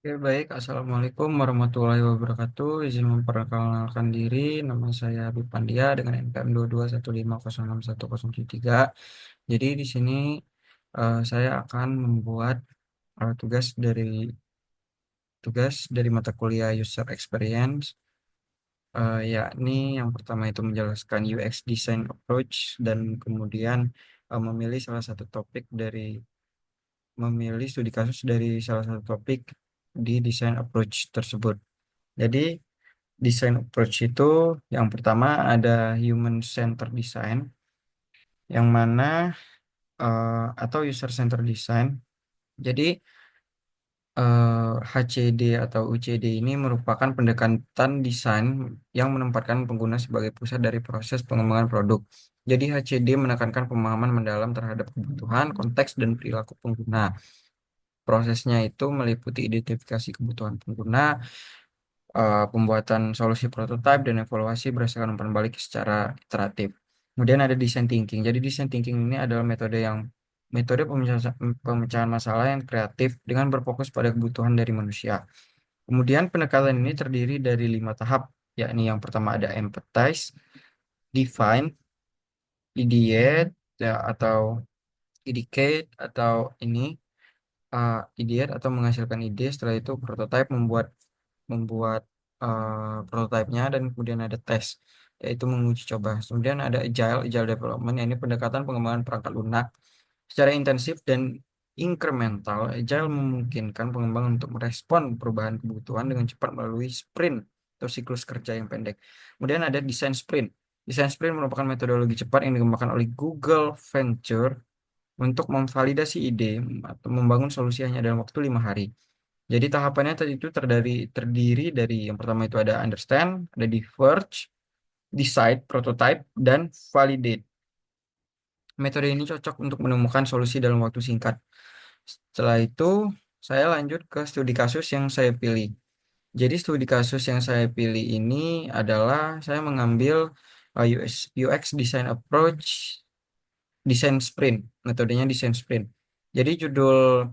Oke, baik. Assalamualaikum warahmatullahi wabarakatuh. Izin memperkenalkan diri. Nama saya Habib Pandia dengan NPM 221506103. Jadi di sini saya akan membuat tugas dari mata kuliah User Experience, yakni yang pertama itu menjelaskan UX Design Approach dan kemudian memilih salah satu topik memilih studi kasus dari salah satu topik di design approach tersebut. Jadi design approach itu yang pertama ada human center design yang mana atau user center design. Jadi HCD atau UCD ini merupakan pendekatan desain yang menempatkan pengguna sebagai pusat dari proses pengembangan produk. Jadi HCD menekankan pemahaman mendalam terhadap kebutuhan, konteks, dan perilaku pengguna. Prosesnya itu meliputi identifikasi kebutuhan pengguna, pembuatan solusi prototipe dan evaluasi berdasarkan umpan balik secara iteratif. Kemudian ada design thinking. Jadi design thinking ini adalah metode pemecahan masalah yang kreatif dengan berfokus pada kebutuhan dari manusia. Kemudian pendekatan ini terdiri dari 5 tahap, yakni yang pertama ada empathize, define, ideate, ya, atau indicate atau ini ideate atau menghasilkan ide. Setelah itu prototype membuat membuat prototipenya, dan kemudian ada tes yaitu menguji coba. Kemudian ada agile development, ini pendekatan pengembangan perangkat lunak secara intensif dan incremental. Agile memungkinkan pengembang untuk merespon perubahan kebutuhan dengan cepat melalui sprint atau siklus kerja yang pendek. Kemudian ada design sprint. Design sprint merupakan metodologi cepat yang dikembangkan oleh Google Venture untuk memvalidasi ide atau membangun solusi hanya dalam waktu 5 hari. Jadi tahapannya tadi itu terdiri dari yang pertama itu ada understand, ada diverge, decide, prototype, dan validate. Metode ini cocok untuk menemukan solusi dalam waktu singkat. Setelah itu, saya lanjut ke studi kasus yang saya pilih. Jadi studi kasus yang saya pilih ini adalah saya mengambil UX Design Approach Design Sprint, metodenya Design Sprint. Jadi judul eh,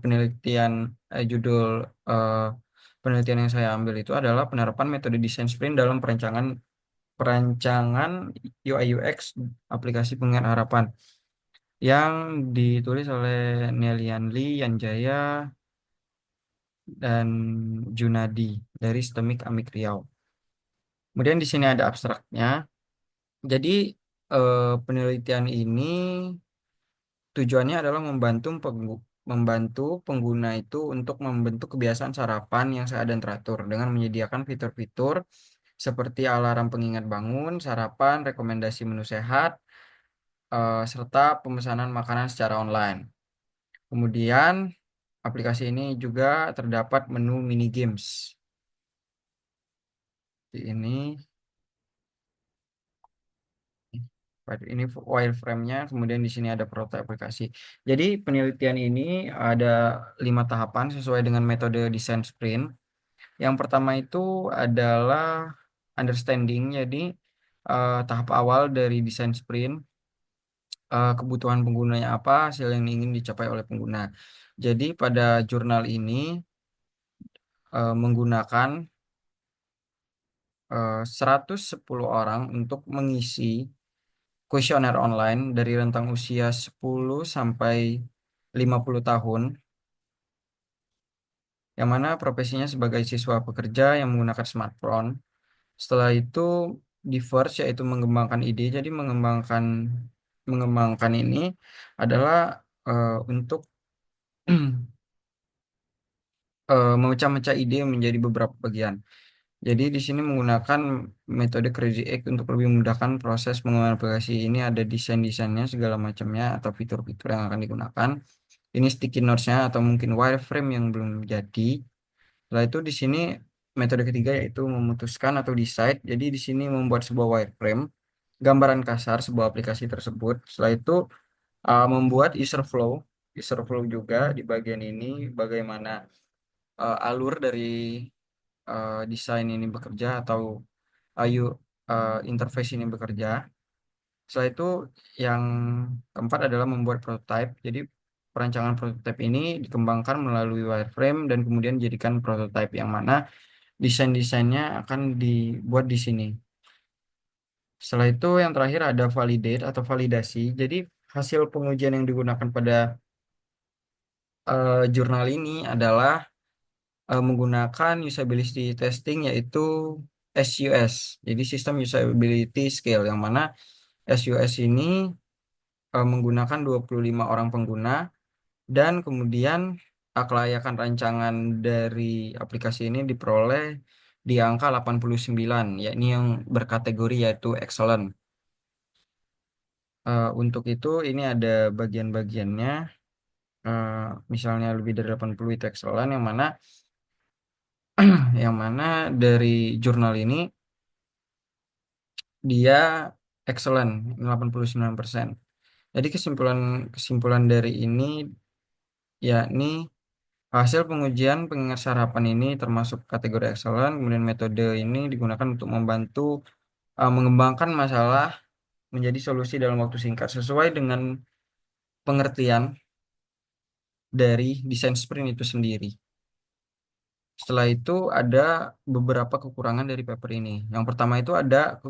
penelitian yang saya ambil itu adalah penerapan metode desain sprint dalam perancangan perancangan UI UX aplikasi pengingkat harapan yang ditulis oleh Nelian Lee, Yanjaya, dan Junadi dari STEMIK Amik Riau. Kemudian di sini ada abstraknya. Jadi penelitian ini tujuannya adalah membantu pengguna itu untuk membentuk kebiasaan sarapan yang sehat dan teratur dengan menyediakan fitur-fitur seperti alarm pengingat bangun, sarapan, rekomendasi menu sehat, serta pemesanan makanan secara online. Kemudian, aplikasi ini juga terdapat menu mini games. Ini wireframe-nya, kemudian di sini ada prototipe aplikasi. Jadi penelitian ini ada 5 tahapan sesuai dengan metode design sprint. Yang pertama itu adalah understanding. Jadi tahap awal dari design sprint, kebutuhan penggunanya apa, hasil yang ingin dicapai oleh pengguna. Jadi pada jurnal ini menggunakan 110 orang untuk mengisi kuesioner online dari rentang usia 10 sampai 50 tahun, yang mana profesinya sebagai siswa pekerja yang menggunakan smartphone. Setelah itu diverse, yaitu mengembangkan ide. Jadi mengembangkan ini adalah untuk memecah-mecah ide menjadi beberapa bagian. Jadi di sini menggunakan metode Crazy Egg untuk lebih memudahkan proses pengembangan aplikasi ini. Ada desain-desainnya segala macamnya atau fitur-fitur yang akan digunakan. Ini sticky notes-nya atau mungkin wireframe yang belum jadi. Setelah itu di sini metode ketiga yaitu memutuskan atau decide. Jadi di sini membuat sebuah wireframe, gambaran kasar sebuah aplikasi tersebut. Setelah itu membuat user flow juga di bagian ini, bagaimana alur dari desain ini bekerja atau ayu interface ini bekerja. Setelah itu yang keempat adalah membuat prototype. Jadi perancangan prototipe ini dikembangkan melalui wireframe dan kemudian dijadikan prototipe yang mana desain-desainnya akan dibuat di sini. Setelah itu yang terakhir ada validate atau validasi. Jadi hasil pengujian yang digunakan pada jurnal ini adalah menggunakan usability testing yaitu SUS. Jadi sistem usability scale yang mana SUS ini menggunakan 25 orang pengguna dan kemudian kelayakan rancangan dari aplikasi ini diperoleh di angka 89, yakni yang berkategori yaitu excellent. Untuk itu ini ada bagian-bagiannya. Eh, Misalnya lebih dari 80 itu excellent, yang mana dari jurnal ini dia excellent 89%. Jadi kesimpulan kesimpulan dari ini yakni hasil pengujian pengingat sarapan ini termasuk kategori excellent. Kemudian metode ini digunakan untuk membantu mengembangkan masalah menjadi solusi dalam waktu singkat sesuai dengan pengertian dari desain sprint itu sendiri. Setelah itu ada beberapa kekurangan dari paper ini. Yang pertama itu ada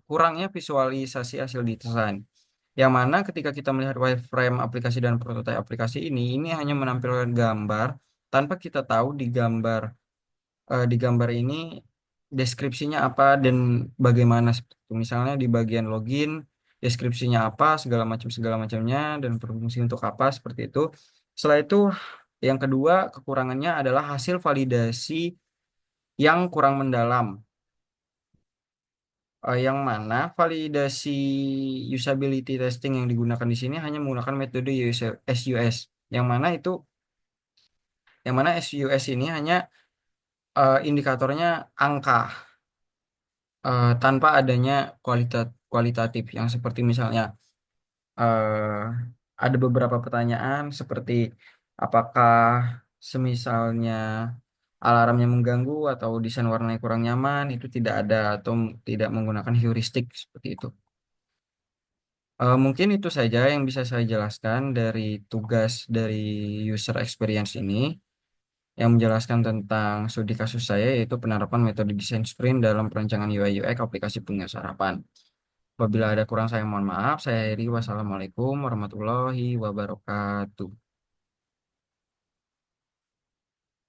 kurangnya visualisasi hasil desain. Yang mana ketika kita melihat wireframe aplikasi dan prototipe aplikasi ini hanya menampilkan gambar tanpa kita tahu di gambar ini deskripsinya apa dan bagaimana seperti itu. Misalnya di bagian login, deskripsinya apa, segala macamnya dan berfungsi untuk apa seperti itu. Setelah itu yang kedua kekurangannya adalah hasil validasi yang kurang mendalam. Yang mana validasi usability testing yang digunakan di sini hanya menggunakan metode SUS. Yang mana itu yang mana SUS ini hanya indikatornya angka tanpa adanya kualitatif yang seperti misalnya eh, ada beberapa pertanyaan seperti apakah semisalnya alarmnya mengganggu atau desain warnanya kurang nyaman itu tidak ada atau tidak menggunakan heuristik seperti itu. Mungkin itu saja yang bisa saya jelaskan dari tugas dari user experience ini yang menjelaskan tentang studi kasus saya yaitu penerapan metode desain sprint dalam perancangan UI UX aplikasi punya sarapan. Apabila ada kurang saya mohon maaf. Saya akhiri. Wassalamualaikum warahmatullahi wabarakatuh.